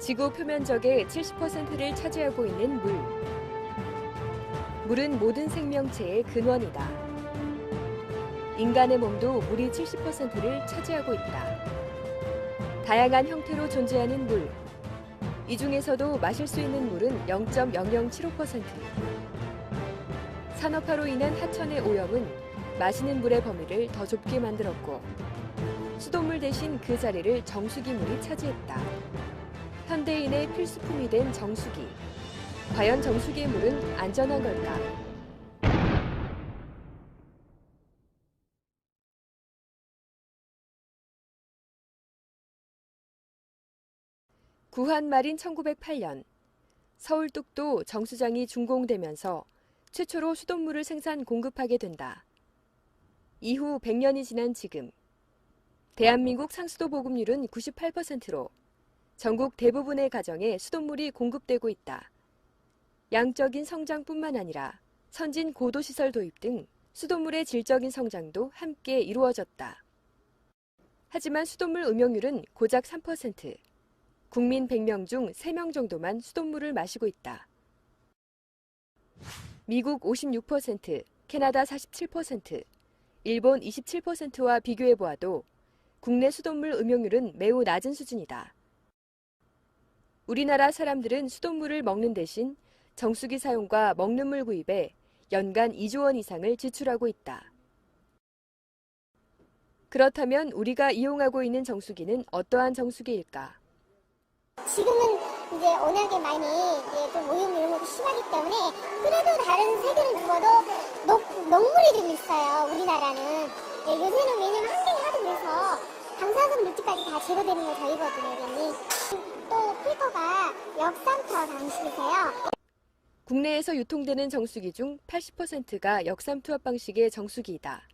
지구 표면적의 70%를 차지하고 있는 물. 물은 모든 생명체의 근원이다. 인간의 몸도 물이 70%를 차지하고 있다. 다양한 형태로 존재하는 물. 이 중에서도 마실 수 있는 물은 0.0075%. 산업화로 인한 하천의 오염은 마시는 물의 범위를 더 좁게 만들었고, 수돗물 대신 그 자리를 정수기물이 차지했다. 현대인의 필수품이 된 정수기. 과연 정수기의 물은 안전한 걸까? 구한 말인 1908년, 서울 뚝도 정수장이 준공되면서 최초로 수돗물을 생산 공급하게 된다. 이후 100년이 지난 지금, 대한민국 상수도 보급률은 98%로 전국 대부분의 가정에 수돗물이 공급되고 있다. 양적인 성장뿐만 아니라 선진 고도시설 도입 등 수돗물의 질적인 성장도 함께 이루어졌다. 하지만 수돗물 음용률은 고작 3%. 국민 100명 중 3명 정도만 수돗물을 마시고 있다. 미국 56%, 캐나다 47%, 일본 27%와 비교해보아도 국내 수돗물 음용률은 매우 낮은 수준이다. 우리나라 사람들은 수돗물을 먹는 대신 정수기 사용과 먹는 물 구입에 연간 2조 원 이상을 지출하고 있다. 그렇다면 우리가 이용하고 있는 정수기는 어떠한 정수기일까? 지금은 이제 워낙에 많이 이제 좀 오염 이런 것도 심하기 때문에 그래도 다른 세계를 두고도 녹물이 좀 있어요. 우리나라는. 예, 요새는 왜냐면 환경이 하도 그래서 방사선 물질까지 다 제거되는 게 저희거든요, 여기는. 또 필터가 역삼투압 방식이세요. 국내에서 유통되는 정수기 중 80%가 역삼투압 방식의 정수기이다.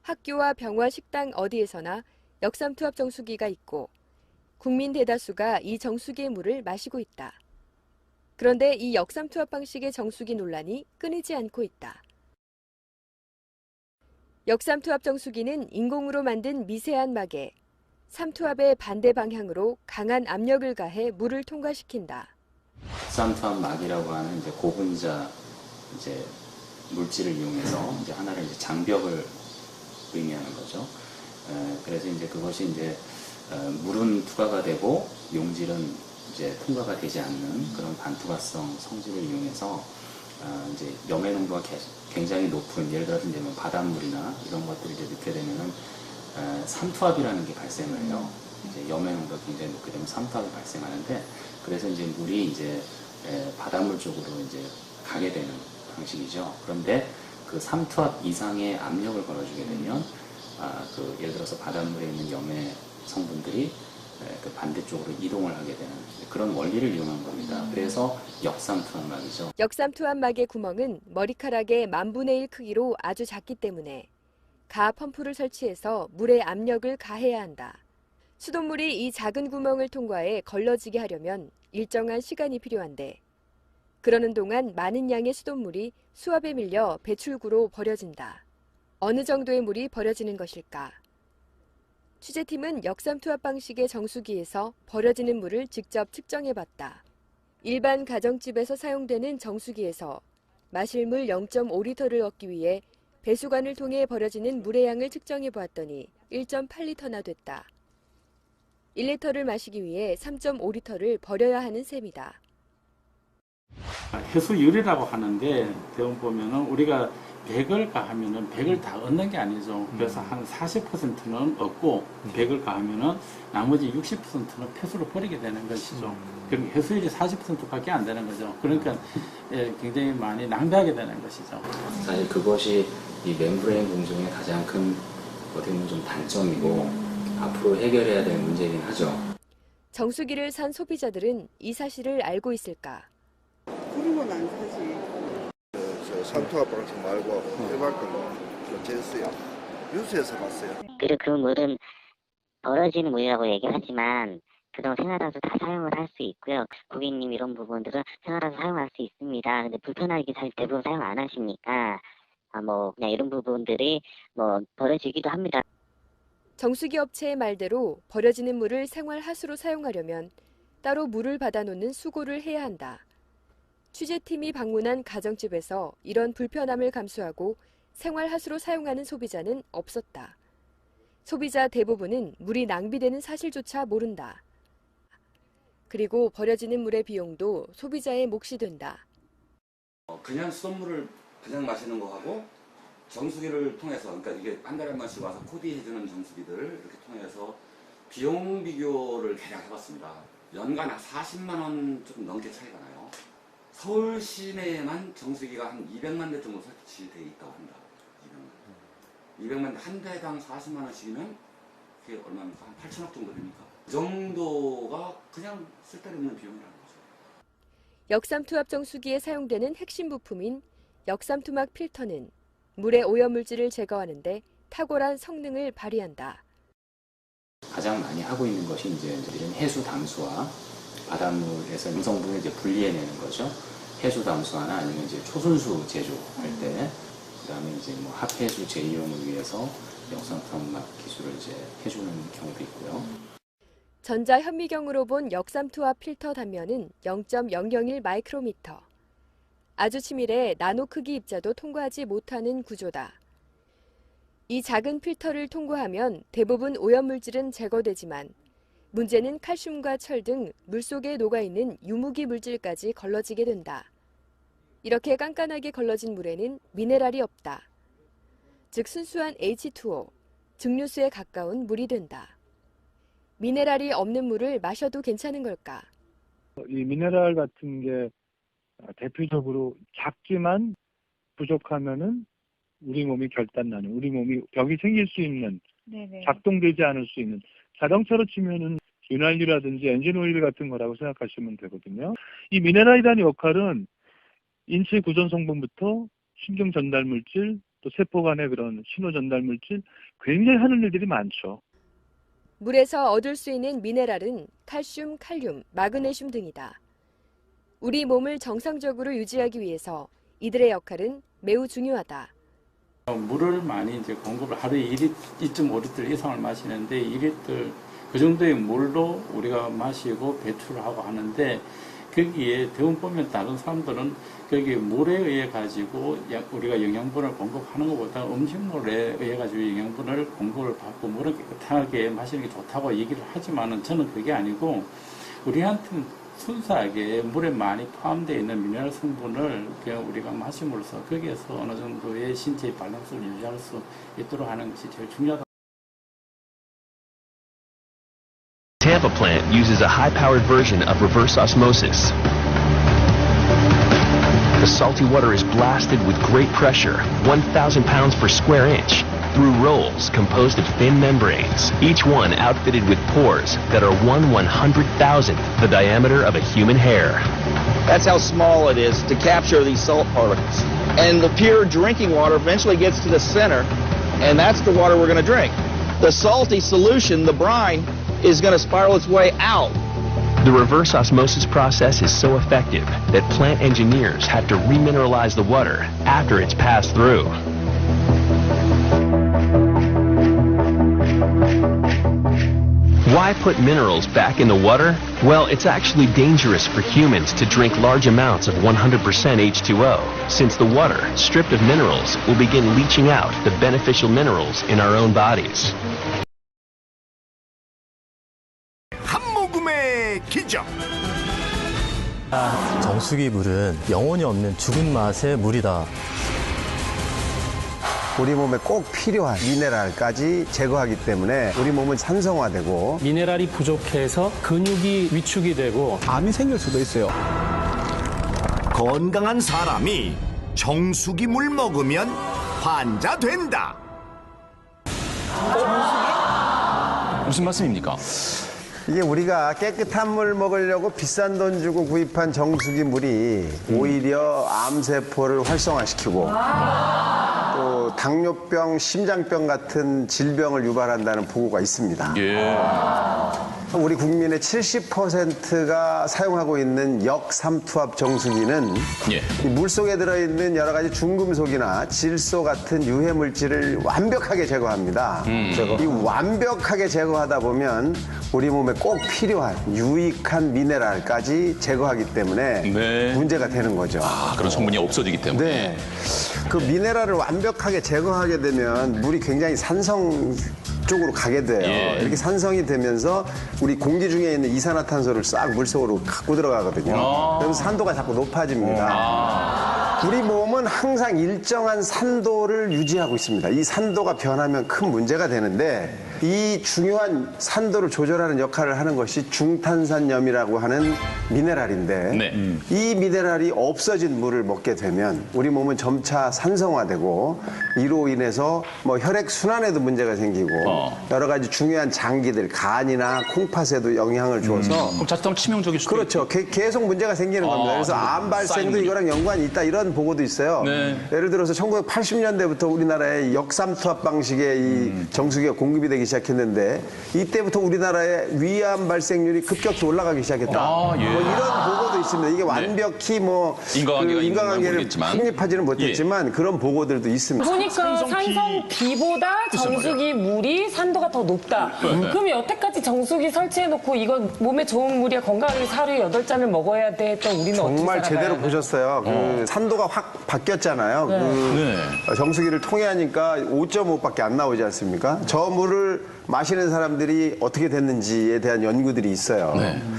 학교와 병원, 식당 어디에서나 역삼투압 정수기가 있고 국민 대다수가 이 정수기의 물을 마시고 있다. 그런데 이 역삼투압 방식의 정수기 논란이 끊이지 않고 있다. 역삼투압 정수기는 인공으로 만든 미세한 막에 삼투압의 반대 방향으로 강한 압력을 가해 물을 통과시킨다. 역삼투압 막이라고 하는 이제 고분자 이제 물질을 이용해서 이제 하나를 이제 장벽을 의미하는 거죠. 그래서 이제 그것이 이제 물은 투과가 되고 용질은 이제 통과가 되지 않는 그런 반투과성 성질을 이용해서 이제 염해 농도가 굉장히 높은, 예를 들어서 이제 뭐 바닷물이나 이런 것들을 이제 넣게 되면은 삼투압이라는 게 발생을 해요. 이제 염해 농도가 굉장히 높게 되면 삼투압이 발생하는데, 그래서 이제 물이 이제 바닷물 쪽으로 이제 가게 되는 방식이죠. 그런데 그 삼투압 이상의 압력을 걸어주게 되면 그 예를 들어서 바닷물에 있는 염해 성분들이 그 반대쪽으로 이동을 하게 되는 그런 원리를 이용한 겁니다. 그래서 역삼투압막이죠. 역삼투압막의 구멍은 머리카락의 10,000분의 1 크기로 아주 작기 때문에 가 펌프를 설치해서 물의 압력을 가해야 한다. 수돗물이 이 작은 구멍을 통과해 걸러지게 하려면 일정한 시간이 필요한데, 그러는 동안 많은 양의 수돗물이 수압에 밀려 배출구로 버려진다. 어느 정도의 물이 버려지는 것일까? 취재팀은 역삼투압 방식의 정수기에서 버려지는 물을 직접 측정해봤다. 일반 가정집에서 사용되는 정수기에서 마실 물 0.5리터를 얻기 위해 배수관을 통해 버려지는 물의 양을 측정해보았더니 1.8리터나 됐다. 1리터를 마시기 위해 3.5리터를 버려야 하는 셈이다. 해수율이라고 하는데 대부분 보면은 우리가 100을 가하면은 100을 다 얻는 게 아니죠. 그래서 한 40%는 얻고 100을 가하면은 나머지 60%는 폐수로 버리게 되는 것이죠. 그럼 해수율이 40%밖에 안 되는 거죠. 그러니까 굉장히 많이 낭비하게 되는 것이죠. 사실 그것이 이 멤브레인 공정의 가장 큰 어떻게 보면 좀 단점이고 앞으로 해결해야 될 문제이긴 하죠. 정수기를 산 소비자들은 이 사실을 알고 있을까? 그러면 안 사지. 저 삼투압 방식 말고 일반 걸로 교체했어요. 뉴스에서 봤어요. 그리고 그 물은 벌어지는 물이라고 얘기하지만 그동안 생활하면서 다 사용을 할 수 있고요. 고객님 이런 부분들은 생활하면서 사용할 수 있습니다. 근데 불편하게 잘 대부분 사용 안 하시니까 뭐 그냥 이런 부분들이 뭐 벌어지기도 합니다. 정수기 업체의 말대로 버려지는 물을 생활 하수로 사용하려면 따로 물을 받아놓는 수고를 해야 한다. 취재팀이 방문한 가정집에서 이런 불편함을 감수하고 생활하수로 사용하는 소비자는 없었다. 소비자 대부분은 물이 낭비되는 사실조차 모른다. 그리고 버려지는 물의 비용도 소비자의 몫이 된다. 그냥 수돗물을 그냥 마시는 거하고 정수기를 통해서, 그러니까 이게 한 달에 한 번씩 와서 코디해주는 정수기들을 이렇게 통해서 비용 비교를 대략 해봤습니다. 연간 40만 원 좀 넘게 차이가 나요. 서울 시내에만 정수기가 한 200만 대 정도 설치되어 있다고 합니다. 200만 대, 한 대당 40만 원씩이면 그게 얼마입니까? 한 8천억 정도 됩니까? 그 정도가 그냥 쓸데없는 비용이라는 거죠. 역삼투압 정수기에 사용되는 핵심 부품인 역삼투막 필터는 물의 오염물질을 제거하는 데 탁월한 성능을 발휘한다. 가장 많이 하고 있는 것이 이제 이런 해수 담수화, 바닷물에서 염성분을 이제 분리해내는 거죠. 해수 담수화나 아니면 이제 초순수 제조할 때, 그다음에 이제 뭐 합해수 재이용을 위해서 역삼투압 기술을 이제 해주는 경우도 있고요. 전자현미경으로 본 역삼투압 필터 단면은 0.001 마이크로미터. 아주 치밀해 나노 크기 입자도 통과하지 못하는 구조다. 이 작은 필터를 통과하면 대부분 오염물질은 제거되지만 문제는 칼슘과 철 등 물속에 녹아있는 유무기 물질까지 걸러지게 된다. 이렇게 깐깐하게 걸러진 물에는 미네랄이 없다. 즉 순수한 H2O, 증류수에 가까운 물이 된다. 미네랄이 없는 물을 마셔도 괜찮은 걸까? 이 미네랄 같은 게 대표적으로 작지만 부족하면은 우리 몸이 결단나는, 우리 몸이 병이 생길 수 있는, 작동되지 않을 수 있는, 자동차로 치면은 윤활유라든지 엔진 오일 같은 거라고 생각하시면 되거든요. 이 미네랄이라는 역할은 인체 구성 성분부터 신경 전달 물질, 또 세포 간의 그런 신호 전달 물질, 굉장히 하는 일들이 많죠. 물에서 얻을 수 있는 미네랄은 칼슘, 칼륨, 마그네슘 등이다. 우리 몸을 정상적으로 유지하기 위해서 이들의 역할은 매우 중요하다. 물을 많이 이제 공급을 하루에 2.5리터 이상을 마시는데 2리터 그 정도의 물로 우리가 마시고 배출을 하고 하는데 거기에 대부분 보면 다른 사람들은 거기에 물에 의해 가지고 우리가 영양분을 공급하는 것보다 음식물에 의해 가지고 영양분을 공급을 받고 물을 깨끗하게 마시는 게 좋다고 얘기를 하지만은 저는 그게 아니고 우리한테는 순수하게 물에 많이 포함되어 있는 미네랄 성분을 그냥 우리가 마심으로써 거기에서 어느 정도의 신체의 밸런스를 유지할 수 있도록 하는 것이 제일 중요하다. Tampa plant uses a high-powered version of reverse osmosis. The salty water is blasted with great pressure, 1,000 pounds per square inch, through rolls composed of thin membranes, each one outfitted with pores that are 1/100,000th the diameter of a human hair. That's how small it is to capture these salt particles. And the pure drinking water eventually gets to the center, and that's the water we're going to drink. The salty solution, the brine, is going to spiral its way out. The reverse osmosis process is so effective that plant engineers have to remineralize the water after it's passed through. Why put minerals back in the water? Well, it's actually dangerous for humans to drink large amounts of 100% H2O, since the water, stripped of minerals, will begin leaching out the beneficial minerals in our own bodies. 한 모금의 기적. 정수기 물은 영혼이 없는 죽은 맛의 물이다. 우리 몸에 꼭 필요한 미네랄까지 제거하기 때문에 우리 몸은 산성화되고 미네랄이 부족해서 근육이 위축이 되고 암이 생길 수도 있어요. 건강한 사람이 정수기 물 먹으면 환자 된다. 무슨 말씀입니까? 이게 우리가 깨끗한 물 먹으려고 비싼 돈 주고 구입한 정수기 물이 오히려 암세포를 활성화시키고 또 당뇨병, 심장병 같은 질병을 유발한다는 보고가 있습니다. 우리 국민의 70%가 사용하고 있는 역삼투압 정수기는 이 물속에 들어있는 여러 가지 중금속이나 질소 같은 유해 물질을 완벽하게 제거합니다. 이 완벽하게 제거하다 보면 우리 몸에 꼭 필요한 유익한 미네랄까지 제거하기 때문에 문제가 되는 거죠. 아, 그런 성분이 없어지기 때문에. 네. 그 미네랄을 완벽하게 제거하게 되면 물이 굉장히 산성 쪽으로 가게 돼요. 이렇게 산성이 되면서 우리 공기 중에 있는 이산화탄소를 싹 물속으로 갖고 들어가거든요. 그래서 산도가 자꾸 높아집니다. 우리 몸은 항상 일정한 산도를 유지하고 있습니다. 이 산도가 변하면 큰 문제가 되는데 이 중요한 산도를 조절하는 역할을 하는 것이 중탄산염이라고 하는 미네랄인데 이 미네랄이 없어진 물을 먹게 되면 우리 몸은 점차 산성화되고 이로 인해서 뭐 혈액순환에도 문제가 생기고 여러 가지 중요한 장기들, 간이나 콩팥에도 영향을 줘서 그럼 자칫하면 치명적일 수도 그렇죠. 계속 문제가 생기는 겁니다. 그래서 암 발생도 이거랑 연관이 있다 이런 보고도 있어요. 예를 들어서 1980년대부터 우리나라에 역삼투압 방식의 이 정수기가 공급이 되기 시작했는데 이때부터 우리나라의 위암 발생률이 급격히 올라가기 시작했다. 뭐 이런 보고도 있습니다. 이게 완벽히 뭐 인과관계를 확립하지는 못했지만 그런 보고들도 있습니다. 보니까 산성 B보다 정수기 물이 산도가 더 높다. 그럼 여태까지 정수기 설치해놓고 이건 몸에 좋은 물이야 건강하게 하루에 8잔을 먹어야 돼 했던 우리는 정말 어떻게 제대로 살아가야 보셨어요. 그 산도가 확 바뀌었잖아요. 그 정수기를 통해 하니까 5.5밖에 안 나오지 않습니까? 저 물을 마시는 사람들이 어떻게 됐는지에 대한 연구들이 있어요.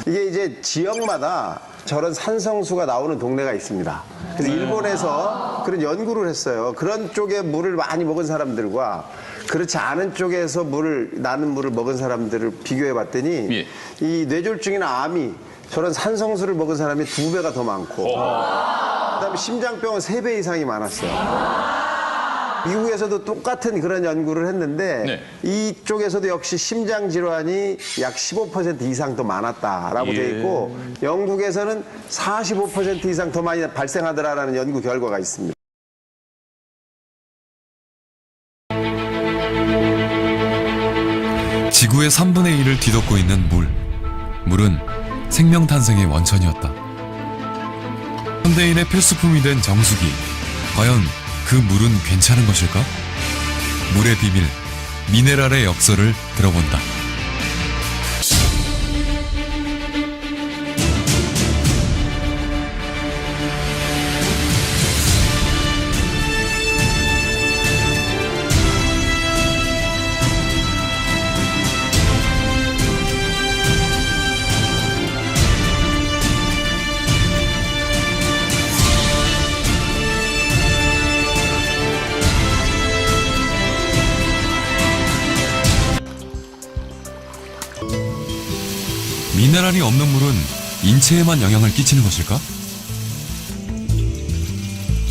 이게 이제 지역마다 저런 산성수가 나오는 동네가 있습니다. 그래서 일본에서 그런 연구를 했어요. 그런 쪽에 물을 많이 먹은 사람들과 그렇지 않은 쪽에서 나는 물을 먹은 사람들을 비교해 봤더니 이 뇌졸중이나 암이 저런 산성수를 먹은 사람이 2배가 더 많고 그다음에 심장병은 3배 이상이 많았어요. 미국에서도 똑같은 그런 연구를 했는데 이쪽에서도 역시 심장 질환이 약 15% 이상 더 많았다라고 돼 있고 영국에서는 45% 이상 더 많이 발생하더라라는 연구 결과가 있습니다. 지구의 3분의 1을 뒤덮고 있는 물. 물은 생명 탄생의 원천이었다. 현대인의 필수품이 된 정수기. 과연 그 물은 괜찮은 것일까? 물의 비밀, 미네랄의 역설을 들어본다. 미네랄이 없는 물은 인체에만 영향을 끼치는 것일까?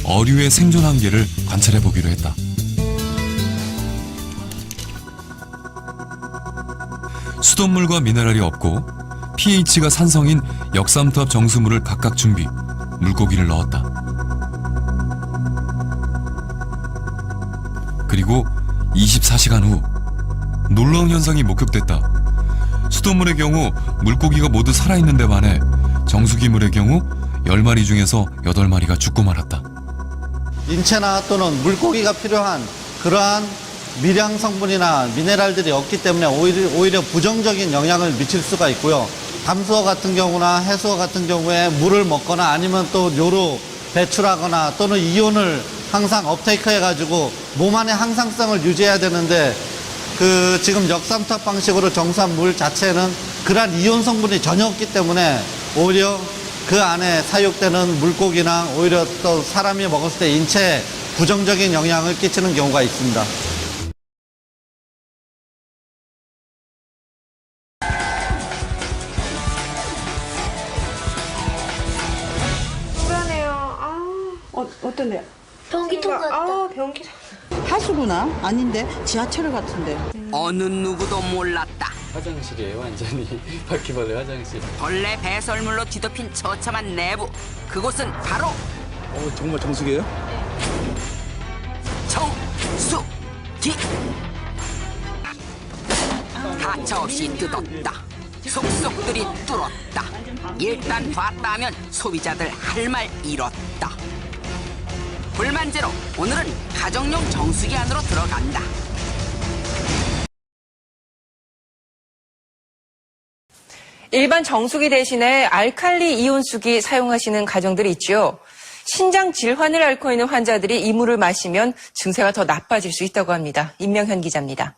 어류의 생존 한계를 관찰해 보기로 했다. 수돗물과 미네랄이 없고 pH가 산성인 역삼투압 정수물을 각각 준비, 물고기를 넣었다. 그리고 24시간 후 놀라운 현상이 목격됐다. 수돗물의 경우 물고기가 모두 살아있는 데 반해 정수기물의 경우 10마리 중에서 8마리가 죽고 말았다. 인체나 또는 물고기가 필요한 그러한 미량 성분이나 미네랄들이 없기 때문에 오히려 부정적인 영향을 미칠 수가 있고요. 담수어 같은 경우나 해수어 같은 경우에 물을 먹거나 아니면 또 뇨로 배출하거나 또는 이온을 항상 업테이크 해가지고 몸 안의 항상성을 유지해야 되는데 지금 역삼투압 방식으로 정수한 물 자체는 그러한 이온 성분이 전혀 없기 때문에 오히려 그 안에 사육되는 물고기나 오히려 또 사람이 먹었을 때 인체에 부정적인 영향을 끼치는 경우가 있습니다. 불안해요. 어떤데요? 변기통 같다. 변기. 하수구나? 아닌데 지하철 같은데. 어느 누구도 몰랐다. 화장실이에요, 완전히. 바퀴벌레 화장실. 벌레 배설물로 뒤덮인 처참한 내부. 그곳은 바로 정말 정수기예요? 정수기. 가차없이 뜯었다. 속속들이 뚫었다. 일단 봤다 하면 소비자들 할 말 잃었다. 불만제로 오늘은 가정용 정수기 안으로 들어간다. 일반 정수기 대신에 알칼리 이온수기 사용하시는 가정들이 있죠. 신장 질환을 앓고 있는 환자들이 이 물을 마시면 증세가 더 나빠질 수 있다고 합니다. 임명현 기자입니다.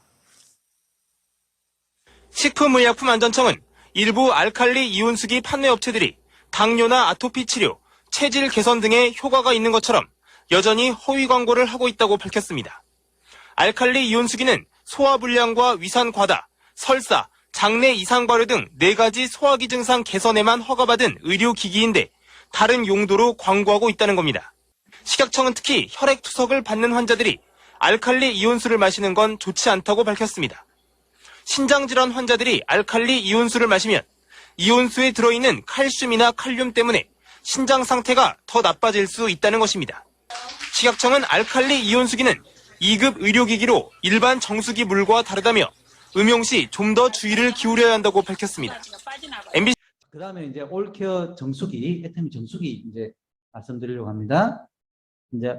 식품의약품안전청은 일부 알칼리 이온수기 판매 업체들이 당뇨나 아토피 치료, 체질 개선 등에 효과가 있는 것처럼 여전히 허위 광고를 하고 있다고 밝혔습니다. 알칼리 이온수기는 소화불량과 위산 과다, 설사, 장내 이상 발효 등 4가지 소화기 증상 개선에만 허가받은 의료기기인데 다른 용도로 광고하고 있다는 겁니다. 식약청은 특히 혈액투석을 받는 환자들이 알칼리 이온수를 마시는 건 좋지 않다고 밝혔습니다. 신장질환 환자들이 알칼리 이온수를 마시면 이온수에 들어있는 칼슘이나 칼륨 때문에 신장 상태가 더 나빠질 수 있다는 것입니다. 식약청은 알칼리 이온수기는 2급 의료기기로 일반 정수기 물과 다르다며 음용 시 좀 더 주의를 기울여야 한다고 밝혔습니다. MBC 그다음에 이제 올케어 정수기, 애터미 정수기 이제 말씀드리려고 합니다. 이제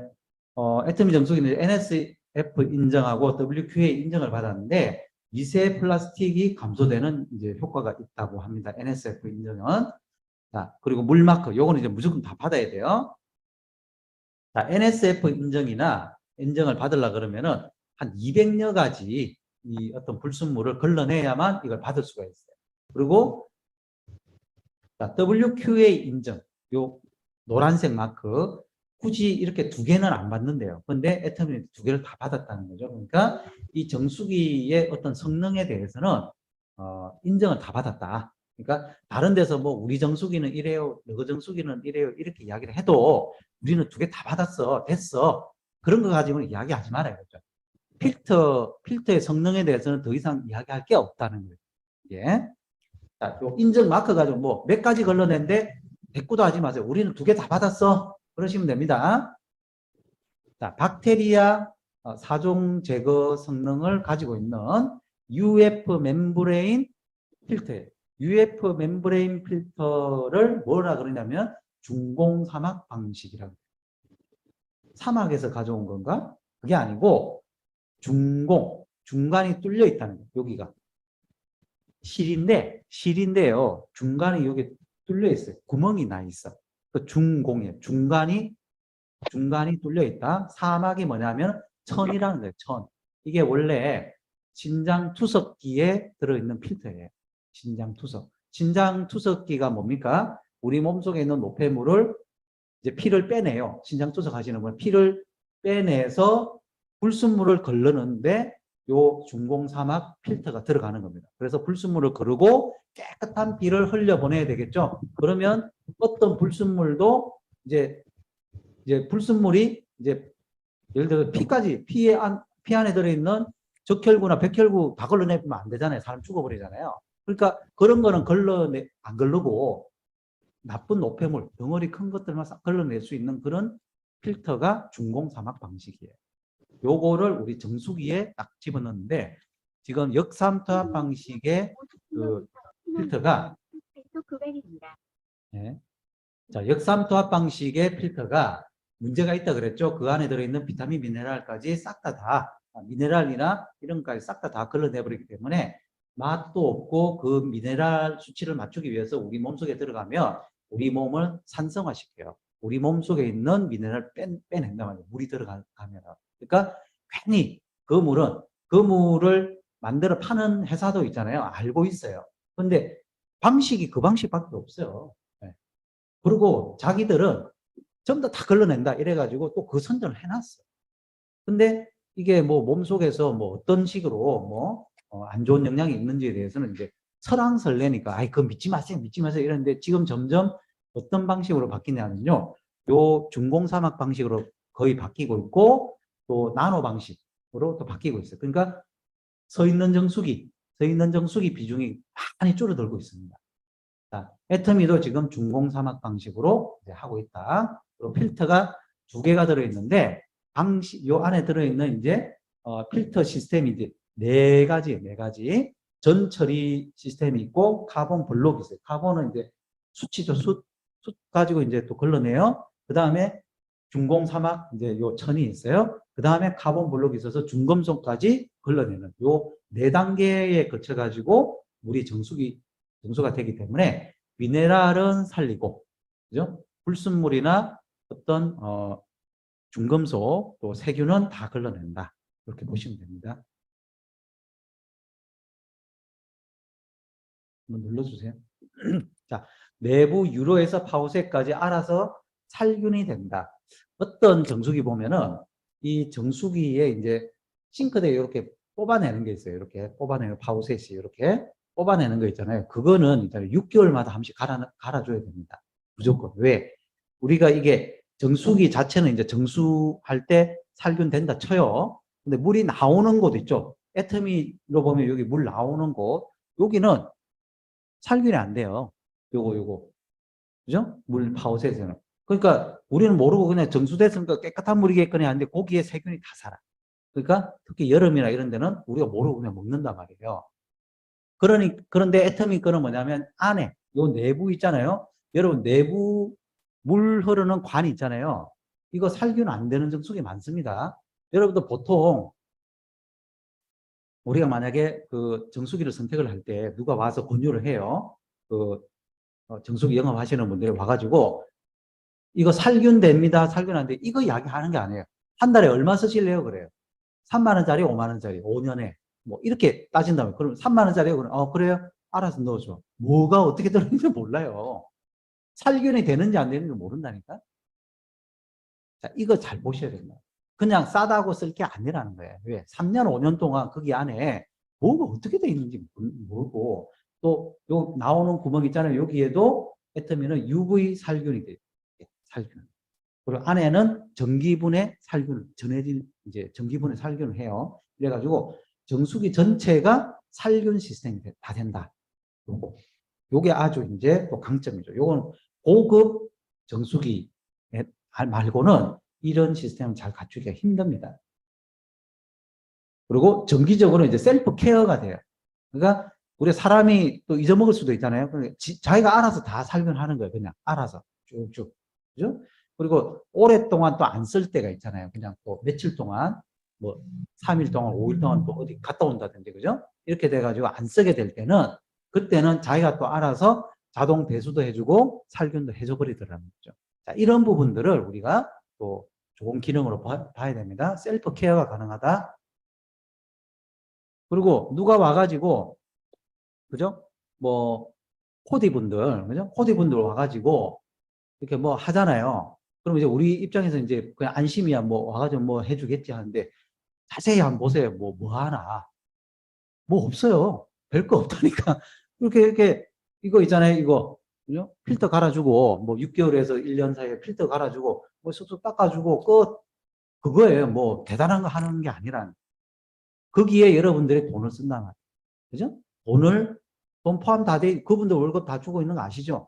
애터미 정수기는 NSF 인정하고 WQA 인정을 받았는데 미세 플라스틱이 감소되는 이제 효과가 있다고 합니다. NSF 인정은. 자, 그리고 물 마크, 요거는 이제 무조건 다 받아야 돼요. 자, NSF 인정을 받으려 그러면은 한 200여 가지 이 어떤 불순물을 걸러내야만 이걸 받을 수가 있어요. 그리고 자, WQA 인정, 요 노란색 마크, 굳이 이렇게 2개는 안 받는데요. 근데 애터미는 2개를 다 받았다는 거죠. 그러니까 이 정수기의 어떤 성능에 대해서는 인정을 다 받았다. 그러니까 다른 데서 뭐 우리 정수기는 이래요, 너그 정수기는 이래요 이렇게 이야기를 해도 우리는 2개 다 받았어, 됐어. 그런 거 가지고는 이야기하지 말아요. 그렇죠? 필터의 성능에 대해서는 더 이상 이야기할 게 없다는 거예요. 예. 자, 요 인증 마크 가지고 뭐 몇 가지 걸러냈는데 대꾸도 하지 마세요. 우리는 2개 다 받았어. 그러시면 됩니다. 자, 박테리아 사종 제거 성능을 가지고 있는 UF 멤브레인 필터예요. UF 멤브레인 필터를 뭐라 그러냐면 중공 사막 방식이라고. 사막에서 가져온 건가? 그게 아니고 중간이 뚫려 있다는 거예요. 여기가 실인데요. 중간에 여기 뚫려 있어요. 구멍이 나 있어. 그 중공이에요. 중간이 뚫려 있다. 사막이 뭐냐면 천이라는 거예요. 천. 이게 원래 신장 투석기에 들어있는 필터예요. 신장 투석. 신장 투석기가 뭡니까? 우리 몸속에 있는 노폐물을 이제 피를 빼내요. 신장 투석 하시는 분 피를 빼내서 불순물을 걸르는데 요 중공사막 필터가 들어가는 겁니다. 그래서 불순물을 거르고 깨끗한 피를 흘려보내야 되겠죠. 그러면 어떤 불순물도 이제 불순물이 이제 예를 들어 피 안에 들어있는 적혈구나 백혈구 다 걸러내면 안 되잖아요. 사람 죽어버리잖아요. 그러니까 그런 거는 안 걸르고 나쁜 노폐물, 덩어리 큰 것들만 싹 걸러낼 수 있는 그런 필터가 중공사막 방식이에요. 요거를 우리 정수기에 딱 집어넣는데 지금 역삼투압 방식의 그 필터가 네. 자, 역삼투압 방식의 필터가 문제가 있다 그랬죠. 그 안에 들어있는 비타민, 미네랄까지 싹 다 미네랄이나 이런 것까지 싹 다 걸러내버리기 때문에 맛도 없고 그 미네랄 수치를 맞추기 위해서 우리 몸속에 들어가면 우리 몸을 산성화시켜요. 우리 몸속에 있는 미네랄 빼낸단 말이에요. 물이 들어가면. 그러니까 괜히 그 물을 만들어 파는 회사도 있잖아요. 알고 있어요. 근데 방식이 그 방식밖에 없어요. 네. 그리고 자기들은 전부 다 걸러낸다 이래가지고 또 그 선전을 해놨어. 근데 이게 뭐 몸속에서 뭐 어떤 식으로 뭐 안 좋은 영향이 있는지에 대해서는 이제 설왕설래니까 아이 그거 믿지 마세요 이러는데 지금 점점 어떤 방식으로 바뀌냐면요. 요 중공사막 방식으로 거의 바뀌고 있고 또 나노 방식으로 또 바뀌고 있어요. 그러니까 서 있는 정수기 비중이 많이 줄어들고 있습니다. 자, 애터미도 지금 중공사막 방식으로 이제 하고 있다. 그리고 필터가 2개가 들어있는데 요 안에 들어있는 이제 필터 시스템이 이제 4가지. 전 처리 시스템이 있고 카본 블록이 있어요. 카본은 이제 숯이죠. 숯 가지고 이제 또 걸러내요. 그 다음에 중공 사막 이제 요 천이 있어요. 그 다음에 카본 블록이 있어서 중금속까지 걸러내는 요 4단계에 거쳐 가지고 물이 정수가 되기 때문에 미네랄은 살리고, 그죠? 불순물이나 어떤 중금속 또 세균은 다 걸러낸다. 이렇게 보시면 됩니다. 한번 눌러주세요. 자, 내부 유로에서 파우세까지 알아서 살균이 된다. 어떤 정수기 보면은 이 정수기에 이제 싱크대에 이렇게 뽑아내는 게 있어요. 이렇게 뽑아내는 파우셋이 이렇게 뽑아내는 거 있잖아요. 그거는 일단 6개월마다 한 번씩 갈아줘야 됩니다. 무조건. 왜? 우리가 이게 정수기 자체는 이제 정수할 때 살균된다 쳐요. 근데 물이 나오는 곳 있죠. 애터미로 보면 여기 물 나오는 곳, 여기는 살균이 안 돼요. 요거. 그죠? 물 파우셋에는. 그러니까 우리는 모르고 그냥 정수됐으니까 깨끗한 물이겠거니 하는데 거기에 세균이 다 살아. 그러니까 특히 여름이나 이런 데는 우리가 모르고 그냥 먹는단 말이에요. 그런데 애터미 거는 뭐냐면 안에, 요 내부 있잖아요. 여러분, 내부 물 흐르는 관이 있잖아요. 이거 살균 안 되는 정수기 많습니다. 여러분들 보통 우리가 만약에 그 정수기를 선택을 할 때 누가 와서 권유를 해요. 그 정수기 영업하시는 분들이 와가지고 이거 살균됩니다. 살균 안 돼. 이거 이야기하는 게 아니에요. 한 달에 얼마 쓰실래요? 그래요. 3만 원짜리, 5만 원짜리, 5년에 뭐 이렇게 따진다면 그럼 3만 원짜리요? 그럼 그래요? 알아서 넣어줘. 뭐가 어떻게 들어있는지 몰라요. 살균이 되는지 안 되는지 모른다니까. 자, 이거 잘 보셔야 됩니다. 그냥 싸다고 쓸 게 아니라는 거예요. 왜? 3년, 5년 동안 거기 안에 뭐가 어떻게 돼 있는지 모르고 또 요 나오는 구멍 있잖아요. 여기에도 애터미는 UV 살균이 돼요. 살균. 그리고 안에는 전기분해 살균을 전해진 이제 전기분해 살균을 해요. 그래가지고 정수기 전체가 살균 시스템이 다 된다. 요게 아주 이제 또 강점이죠. 요건 고급 정수기 말고는 이런 시스템을 잘 갖추기가 힘듭니다. 그리고 정기적으로 이제 셀프 케어가 돼요. 그러니까 우리 사람이 또 잊어먹을 수도 있잖아요. 그러니까 자기가 알아서 다 살균하는 거예요. 그냥 알아서 쭉쭉. 그죠? 그리고 오랫동안 또 안 쓸 때가 있잖아요. 그냥 또 며칠 동안 뭐 3일 동안 5일 동안 또 어디 갔다 온다든지, 그죠? 이렇게 돼가지고 안 쓰게 될 때는 그때는 자기가 또 알아서 자동 배수도 해주고 살균도 해줘버리더라는 거죠. 자, 이런 부분들을 우리가 또 좋은 기능으로 봐야 됩니다. 셀프 케어가 가능하다. 그리고 누가 와가지고, 그죠? 뭐, 코디분들, 그죠? 코디분들 와가지고 이렇게 뭐 하잖아요. 그럼 이제 우리 입장에서 이제 그냥 안심이야, 뭐 와가지고 뭐 해주겠지 하는데 자세히 한번 보세요. 뭐 하나. 뭐 없어요. 별거 없다니까. 이렇게 이거 있잖아요. 이거. 그죠? 필터 갈아주고, 뭐 6개월에서 1년 사이에 필터 갈아주고, 뭐 쑥쑥 닦아주고, 끝. 그거예요. 뭐 대단한 거 하는 게 아니란. 거기에 여러분들이 돈을 쓴단 말이에요. 그죠? 돈 포함 다 돼, 그분들 월급 다 주고 있는 거 아시죠?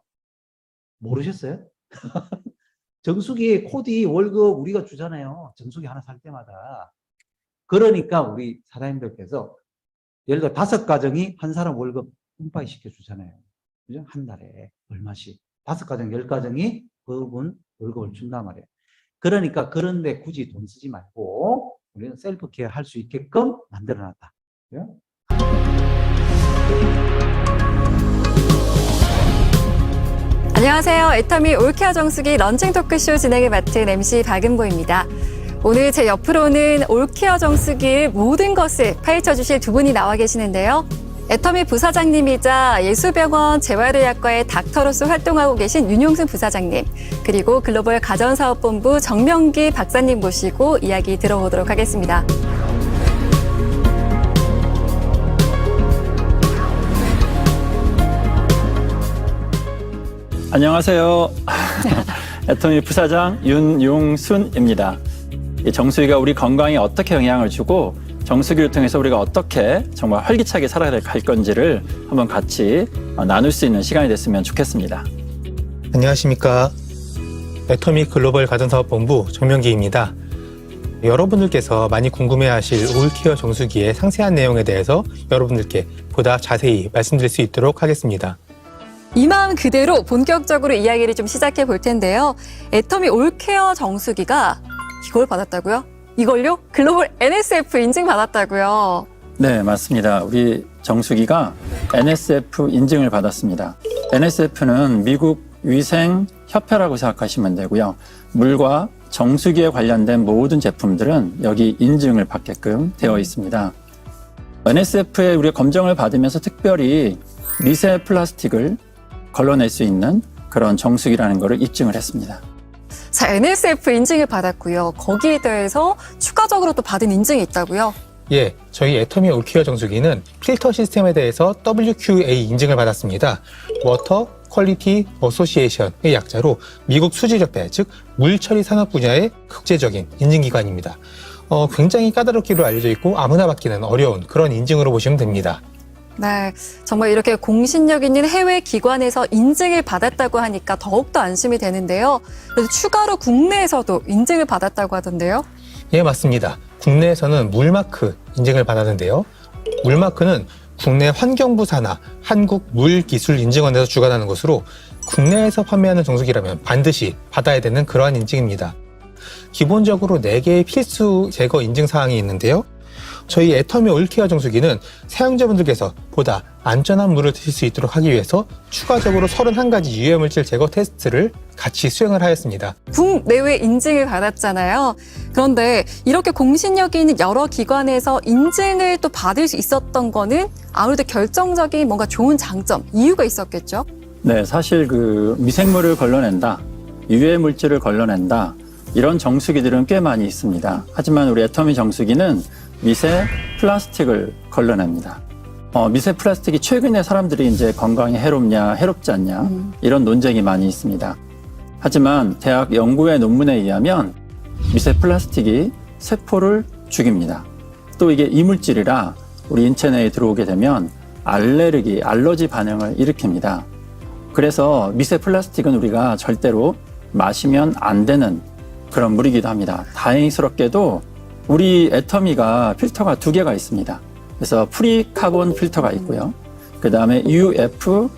모르셨어요? 정수기 코디 월급 우리가 주잖아요. 정수기 하나 살 때마다. 그러니까 우리 사장님들께서 예를 들어 5가정이 한 사람 월급 뿜빠이 시켜주잖아요. 그죠? 한 달에 얼마씩. 5가정, 10가정이 그분 월급을 준단 말이에요. 그러니까 그런데 굳이 돈 쓰지 말고 우리는 셀프 케어 할 수 있게끔 만들어놨다. 그죠? 안녕하세요. 애터미 올케어 정수기 런칭 토크쇼 진행을 맡은 MC 박은보입니다. 오늘 제 옆으로는 올케어 정수기의 모든 것을 파헤쳐 주실 두 분이 나와 계시는데요. 애터미 부사장님이자 예수병원 재활의학과의 닥터로서 활동하고 계신 윤용순 부사장님, 그리고 글로벌 가전사업본부 정명기 박사님 모시고 이야기 들어보도록 하겠습니다. 안녕하세요. 애터미 부사장 윤용순입니다. 이 정수기가 우리 건강에 어떻게 영향을 주고 정수기를 통해서 우리가 어떻게 정말 활기차게 살아갈 건지를 한번 같이 나눌 수 있는 시간이 됐으면 좋겠습니다. 안녕하십니까. 애터미 글로벌 가전사업본부 정명기입니다. 여러분들께서 많이 궁금해하실 올케어 정수기의 상세한 내용에 대해서 여러분들께 보다 자세히 말씀드릴 수 있도록 하겠습니다. 이 마음 그대로 본격적으로 이야기를 좀 시작해 볼 텐데요. 애터미 올케어 정수기가 이걸 받았다고요? 이걸요? 글로벌 NSF 인증 받았다고요? 네, 맞습니다. 우리 정수기가 NSF 인증을 받았습니다. NSF는 미국 위생협회라고 생각하시면 되고요. 물과 정수기에 관련된 모든 제품들은 여기 인증을 받게끔 되어 있습니다. NSF에 우리가 검정을 받으면서 특별히 미세 플라스틱을 걸러낼 수 있는 그런 정수기라는 것을 입증을 했습니다. 자, NSF 인증을 받았고요. 거기에 대해서 추가적으로 또 받은 인증이 있다고요? 예, 저희 애터미 올케어 정수기는 필터 시스템에 대해서 WQA 인증을 받았습니다. 워터 퀄리티 어소시에이션의 약자로 미국 수질협회, 즉 물처리 산업 분야의 국제적인 인증기관입니다. 굉장히 까다롭기로 알려져 있고 아무나 받기는 어려운 그런 인증으로 보시면 됩니다. 네, 정말 이렇게 공신력 있는 해외 기관에서 인증을 받았다고 하니까 더욱더 안심이 되는데요. 그래서 추가로 국내에서도 인증을 받았다고 하던데요. 예, 맞습니다. 국내에서는 물마크 인증을 받았는데요. 물마크는 국내 환경부 산하 한국물기술인증원에서 주관하는 것으로 국내에서 판매하는 정수기라면 반드시 받아야 되는 그러한 인증입니다. 기본적으로 4개의 필수 제거 인증 사항이 있는데요. 저희 애터미 올케어 정수기는 사용자분들께서 보다 안전한 물을 드실 수 있도록 하기 위해서 추가적으로 31가지 유해물질 제거 테스트를 같이 수행을 하였습니다. 국내외 인증을 받았잖아요. 그런데 이렇게 공신력이 있는 여러 기관에서 인증을 또 받을 수 있었던 거는 아무래도 결정적인 뭔가 좋은 장점, 이유가 있었겠죠? 네, 사실 그 미생물을 걸러낸다, 유해 물질을 걸러낸다, 이런 정수기들은 꽤 많이 있습니다. 하지만 우리 애터미 정수기는 미세 플라스틱을 걸러냅니다. 미세 플라스틱이 최근에 사람들이 이제 건강에 해롭냐, 해롭지 않냐, 이런 논쟁이 많이 있습니다. 하지만 대학 연구의 논문에 의하면 미세 플라스틱이 세포를 죽입니다. 또 이게 이물질이라 우리 인체 내에 들어오게 되면 알러지 반응을 일으킵니다. 그래서 미세 플라스틱은 우리가 절대로 마시면 안 되는 그런 물이기도 합니다. 다행스럽게도 우리 애터미가 필터가 2개가 있습니다. 그래서 프리카본 필터가 있고요. 그 다음에 UF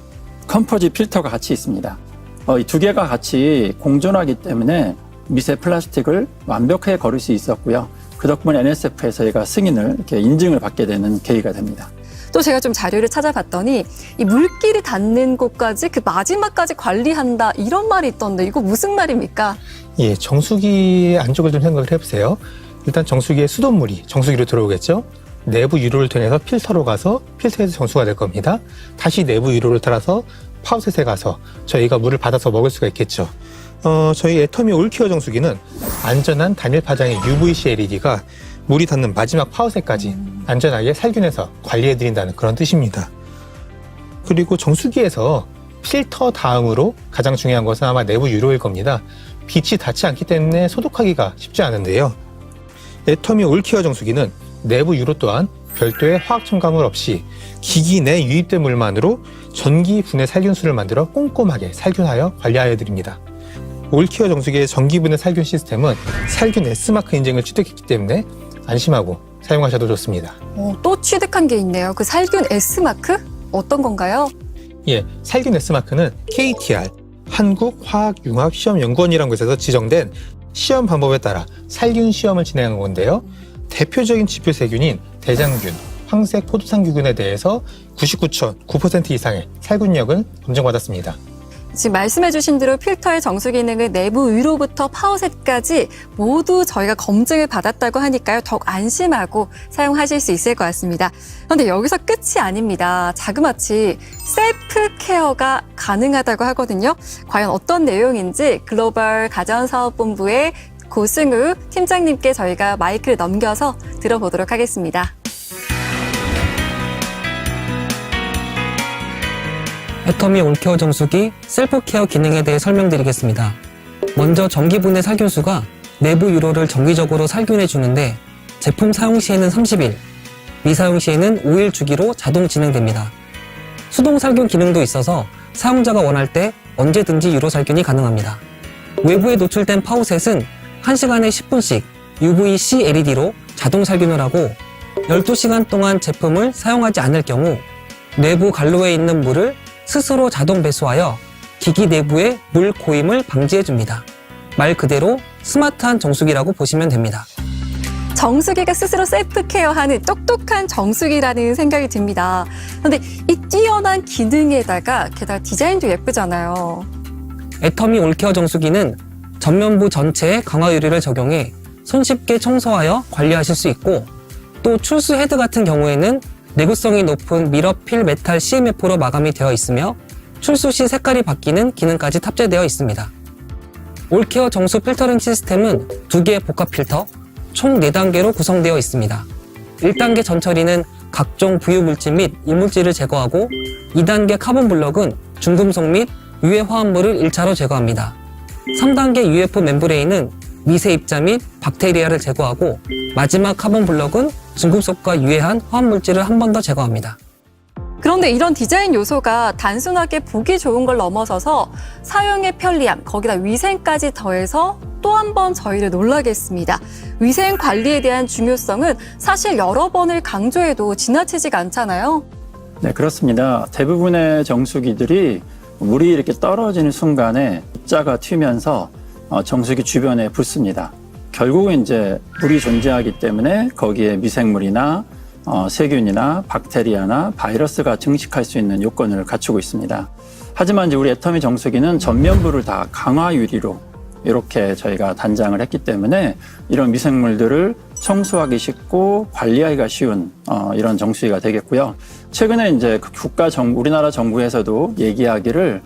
컴포지 필터가 같이 있습니다. 이 2개가 같이 공존하기 때문에 미세 플라스틱을 완벽하게 거를 수 있었고요. 그 덕분에 NSF에서 저희가 승인을 이렇게 인증을 받게 되는 계기가 됩니다. 또 제가 좀 자료를 찾아봤더니 이 물길이 닿는 곳까지 그 마지막까지 관리한다 이런 말이 있던데 이거 무슨 말입니까? 예, 정수기 안쪽을 좀 생각을 해보세요. 일단 정수기에 수돗물이 정수기로 들어오겠죠. 내부 유로를 통해서 필터로 가서 필터에서 정수가 될 겁니다. 다시 내부 유로를 따라서 파우셋에 가서 저희가 물을 받아서 먹을 수가 있겠죠. 저희 애터미 올케어 정수기는 안전한 단일 파장의 UVC LED가 물이 닿는 마지막 파우셋까지 안전하게 살균해서 관리해드린다는 그런 뜻입니다. 그리고 정수기에서 필터 다음으로 가장 중요한 것은 아마 내부 유로일 겁니다. 빛이 닿지 않기 때문에 소독하기가 쉽지 않은데요. 애터미 올케어 정수기는 내부 유로 또한 별도의 화학 첨가물 없이 기기 내 유입된 물만으로 전기 분해 살균수를 만들어 꼼꼼하게 살균하여 관리하여 드립니다. 올케어 정수기의 전기 분해 살균 시스템은 살균 S마크 인증을 취득했기 때문에 안심하고 사용하셔도 좋습니다. 또 취득한 게 있네요. 그 살균 S마크? 어떤 건가요? 예, 살균 S마크는 KTR, 한국화학융합시험연구원이라는 곳에서 지정된 시험 방법에 따라 살균 시험을 진행한 건데요. 대표적인 지표 세균인 대장균, 황색 포도상균에 대해서 99.9% 이상의 살균력을 검증받았습니다. 지금 말씀해주신 대로 필터의 정수 기능은 내부 위로부터 파우셋까지 모두 저희가 검증을 받았다고 하니까요. 더욱 안심하고 사용하실 수 있을 것 같습니다. 그런데 여기서 끝이 아닙니다. 자그마치 셀프 케어가 가능하다고 하거든요. 과연 어떤 내용인지 글로벌 가전사업본부의 고승우 팀장님께 저희가 마이크를 넘겨서 들어보도록 하겠습니다. 애터미 올케어 정수기 셀프 케어 기능에 대해 설명드리겠습니다. 먼저 전기분해 살균수가 내부 유로를 정기적으로 살균해 주는데 제품 사용 시에는 30일, 미사용 시에는 5일 주기로 자동 진행됩니다. 수동 살균 기능도 있어서 사용자가 원할 때 언제든지 유로 살균이 가능합니다. 외부에 노출된 파우셋은 1시간에 10분씩 UVC LED로 자동 살균을 하고 12시간 동안 제품을 사용하지 않을 경우 내부 관로에 있는 물을 스스로 자동 배수하여 기기 내부의 물 고임을 방지해줍니다. 말 그대로 스마트한 정수기라고 보시면 됩니다. 정수기가 스스로 셀프 케어하는 똑똑한 정수기라는 생각이 듭니다. 그런데 이 뛰어난 기능에다가 게다가 디자인도 예쁘잖아요. 애터미 올케어 정수기는 전면부 전체에 강화 유리를 적용해 손쉽게 청소하여 관리하실 수 있고, 또 출수 헤드 같은 경우에는 내구성이 높은 미러필 메탈 CMF로 마감이 되어 있으며 출수 시 색깔이 바뀌는 기능까지 탑재되어 있습니다. 올케어 정수 필터링 시스템은 2개의 복합 필터, 총 4단계로 구성되어 있습니다. 1단계 전처리는 각종 부유물질 및 이물질을 제거하고 2단계 카본 블럭은 중금속 및 유해 화합물을 1차로 제거합니다. 3단계 UF 멤브레인은 미세 입자 및 박테리아를 제거하고 마지막 카본 블럭은 중금속과 유해한 화합물질을 한 번 더 제거합니다. 그런데 이런 디자인 요소가 단순하게 보기 좋은 걸 넘어서서 사용의 편리함, 거기다 위생까지 더해서 또 한 번 저희를 놀라게 했습니다. 위생 관리에 대한 중요성은 사실 여러 번을 강조해도 지나치지가 않잖아요. 네, 그렇습니다. 대부분의 정수기들이 물이 이렇게 떨어지는 순간에 입자가 튀면서 정수기 주변에 붙습니다. 결국은 이제 물이 존재하기 때문에 거기에 미생물이나 세균이나 박테리아나 바이러스가 증식할 수 있는 요건을 갖추고 있습니다. 하지만 이제 우리 애터미 정수기는 전면부를 다 강화 유리로 이렇게 저희가 단장을 했기 때문에 이런 미생물들을 청소하기 쉽고 관리하기가 쉬운 이런 정수기가 되겠고요. 최근에 이제 우리나라 정부에서도 얘기하기를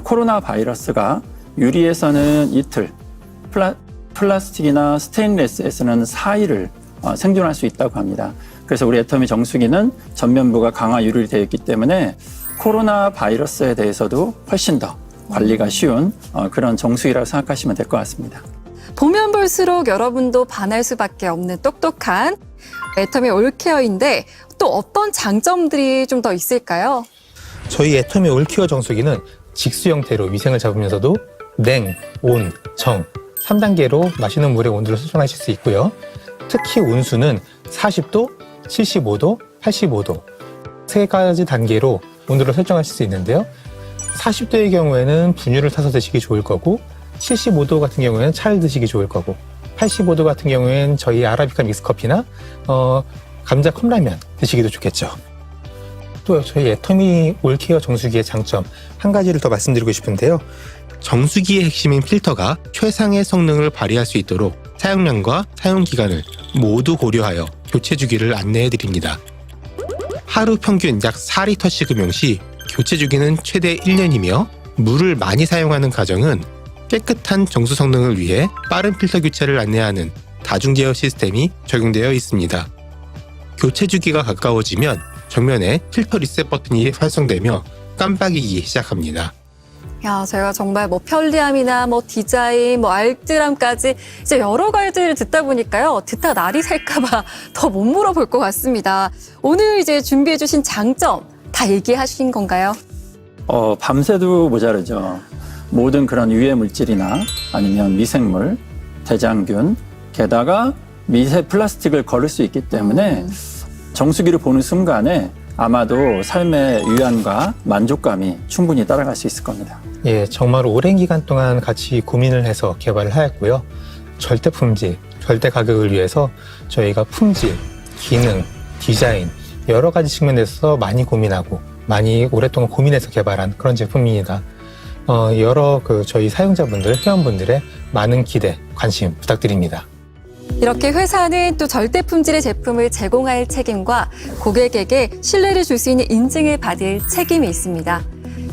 코로나 바이러스가 유리에서는 이틀, 플라스틱이나 스테인레스에서는 4일을 생존할 수 있다고 합니다. 그래서 우리 애터미 정수기는 전면부가 강화 유리로 되어 있기 때문에 코로나 바이러스에 대해서도 훨씬 더 관리가 쉬운 그런 정수기라고 생각하시면 될 것 같습니다. 보면 볼수록 여러분도 반할 수밖에 없는 똑똑한 애터미 올케어인데 또 어떤 장점들이 좀 더 있을까요? 저희 애터미 올케어 정수기는 직수 형태로 위생을 잡으면서도 냉, 온, 정 3단계로 마시는 물의 온도를 설정하실 수 있고요. 특히 온수는 40도, 75도, 85도 3가지 단계로 온도를 설정하실 수 있는데요. 40도의 경우에는 분유를 타서 드시기 좋을 거고, 75도 같은 경우에는 차를 드시기 좋을 거고, 85도 같은 경우에는 저희 아라비카 믹스커피나 감자 컵라면 드시기도 좋겠죠. 또 저희 애터미 올케어 정수기의 장점 한 가지를 더 말씀드리고 싶은데요. 정수기의 핵심인 필터가 최상의 성능을 발휘할 수 있도록 사용량과 사용기간을 모두 고려하여 교체 주기를 안내해 드립니다. 하루 평균 약 4리터씩 음용 시 교체 주기는 최대 1년이며 물을 많이 사용하는 가정은 깨끗한 정수 성능을 위해 빠른 필터 교체를 안내하는 다중 제어 시스템이 적용되어 있습니다. 교체 주기가 가까워지면 정면에 필터 리셋 버튼이 활성되며 깜빡이기 시작합니다. 야, 제가 정말 편리함이나 디자인, 알뜰함까지 이제 여러 가지를 듣다 보니까요. 듣다 날이 셀까봐 더 못 물어볼 것 같습니다. 오늘 이제 준비해주신 장점 다 얘기하신 건가요? 밤새도 모자르죠. 모든 그런 유해 물질이나 아니면 미생물, 대장균, 게다가 미세 플라스틱을 걸을 수 있기 때문에 정수기를 보는 순간에 아마도 삶의 유연과 만족감이 충분히 따라갈 수 있을 겁니다. 예, 정말 오랜 기간 동안 같이 고민을 해서 개발을 하였고요. 절대 품질, 절대 가격을 위해서 저희가 품질, 기능, 디자인 여러 가지 측면에서 많이 고민하고 많이 오랫동안 고민해서 개발한 그런 제품입니다. 여러 저희 사용자분들, 회원분들의 많은 기대, 관심 부탁드립니다. 이렇게 회사는 또 절대 품질의 제품을 제공할 책임과 고객에게 신뢰를 줄 수 있는 인증을 받을 책임이 있습니다.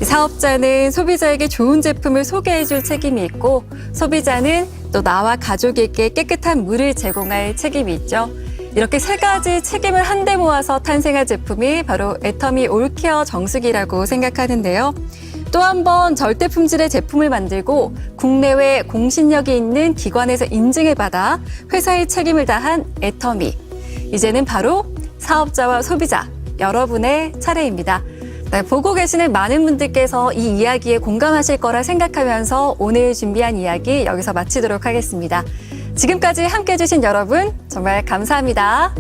사업자는 소비자에게 좋은 제품을 소개해줄 책임이 있고, 소비자는 또 나와 가족에게 깨끗한 물을 제공할 책임이 있죠. 이렇게 3가지 책임을 한데 모아서 탄생한 제품이 바로 애터미 올케어 정수기라고 생각하는데요. 또 한 번 절대 품질의 제품을 만들고 국내외 공신력이 있는 기관에서 인증을 받아 회사의 책임을 다한 애터미. 이제는 바로 사업자와 소비자, 여러분의 차례입니다. 네, 보고 계시는 많은 분들께서 이 이야기에 공감하실 거라 생각하면서 오늘 준비한 이야기 여기서 마치도록 하겠습니다. 지금까지 함께해 주신 여러분 정말 감사합니다.